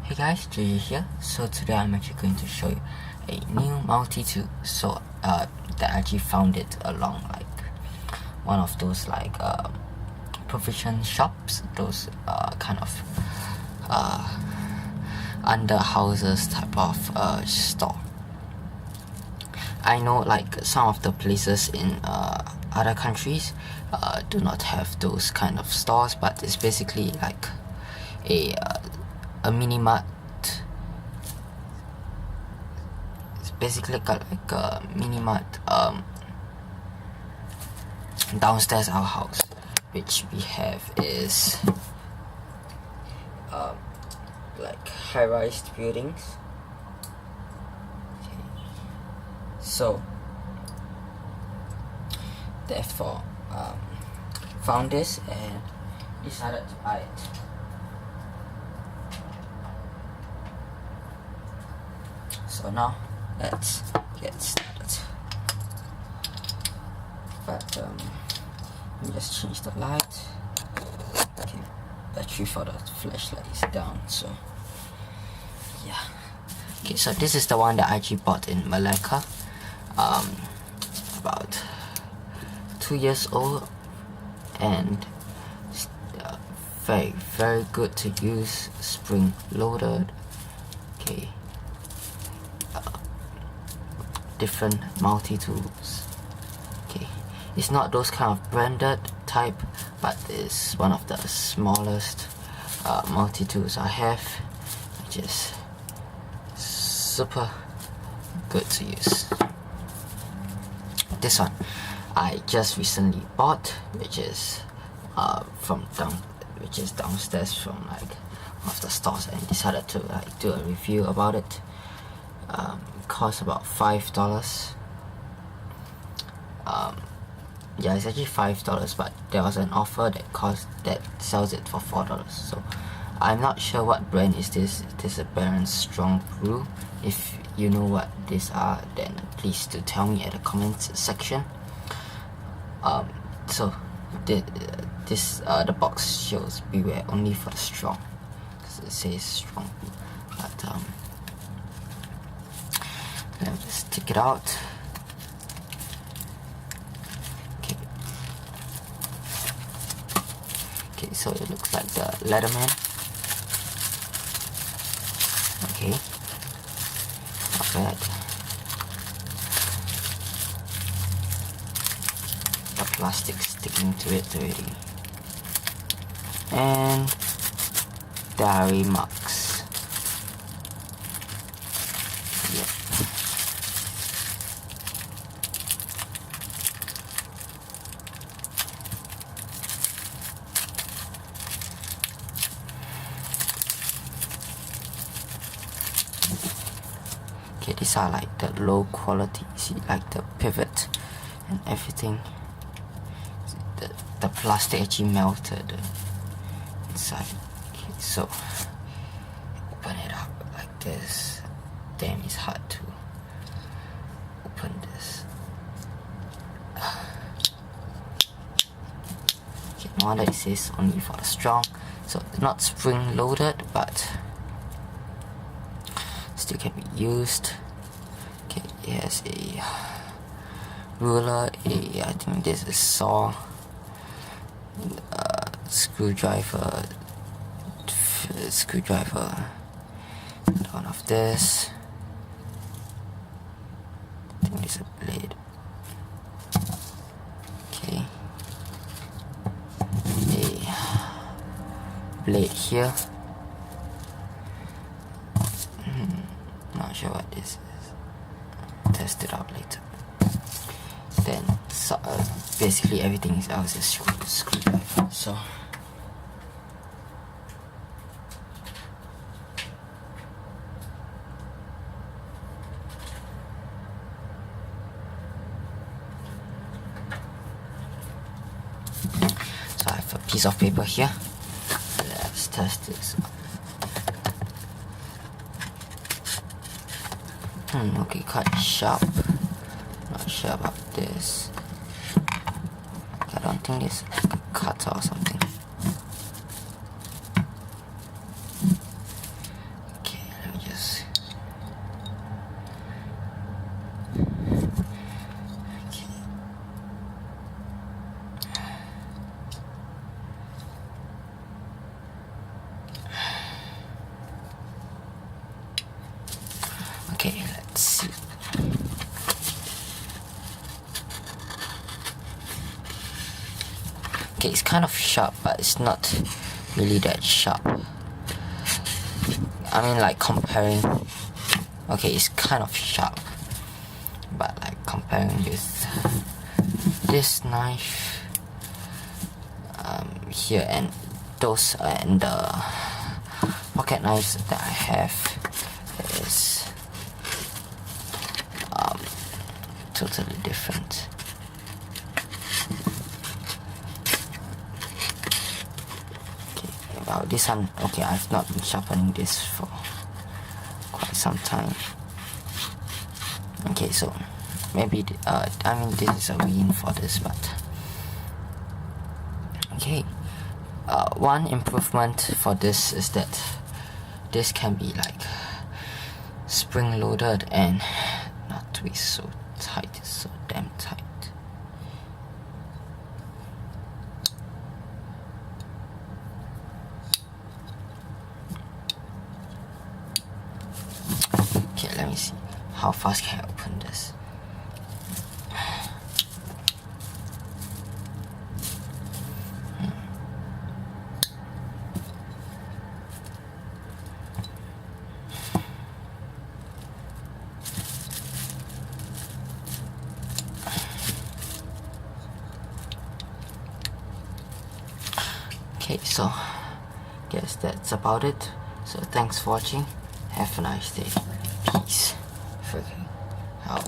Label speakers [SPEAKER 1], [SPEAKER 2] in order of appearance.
[SPEAKER 1] Hey guys, Jay here. So today I'm actually going to show you a new multi-tool. So that I actually found it along like one of those like provision shops, those kind of under houses type of store. I know like some of the places in other countries do not have those kind of stores, but it's basically like a mini mart. It's basically like a mini mart downstairs our house, which we have is like high-rise buildings. Okay. So therefore found this and decided to buy it. So now let's get started. But let me just change the light. Okay, battery for the flashlight is down, so yeah. Okay, so this is the one that I actually bought in Malacca, about 2 years old, and very good to use, spring loaded. Okay, different multi-tools. Okay, it's not those kind of branded type, but it's one of the smallest multi-tools I have, which is super good to use. This one I just recently bought, which is downstairs from like one of the stores, and decided to like do a review about it. It cost about $5. Yeah, it's actually $5, but there was an offer that sells it for $4. So I'm not sure what brand is this. It is a Baron Strong Brew. If you know what these are, then please do tell me at the comments section. So the box shows beware only for the strong, because it says strong brew. But let me just take it out. Okay, so it looks like the Leatherman. Okay, not bad. The plastic sticking to it already, and diary marks. Yep. Okay, these are like the low quality. See, like the pivot and everything. The plastic actually melted inside. Okay, so open it up like this. Damn, it's hard to open this. Okay, no wonder it says only for the strong. So not spring loaded, but still can be used. Okay, it has a ruler, I think this is saw, screwdriver, one of this. I think it's a blade. Okay, a blade here. Not sure what this is. Test it out later. Then basically everything else is screwdriver. So I have a piece of paper here. Let's test this. Okay, quite sharp. Not sure about this. I don't think it's like a cutter or something. Okay, it's kind of sharp, but it's not really that sharp. I mean, like comparing, okay, it's kind of sharp, but like comparing with this knife here and those and the pocket knives that I have is totally different. Okay, about this one, okay, I've not been sharpening this for quite some time. Okay, so maybe I mean, this is a win for this, but okay. One improvement for this is that this can be like spring loaded and not to be so tight. It's so damn tight. Okay, let me see how fast can I open this. Okay, so guess that's about it. So thanks for watching. Have a nice day. Peace. Freaking out.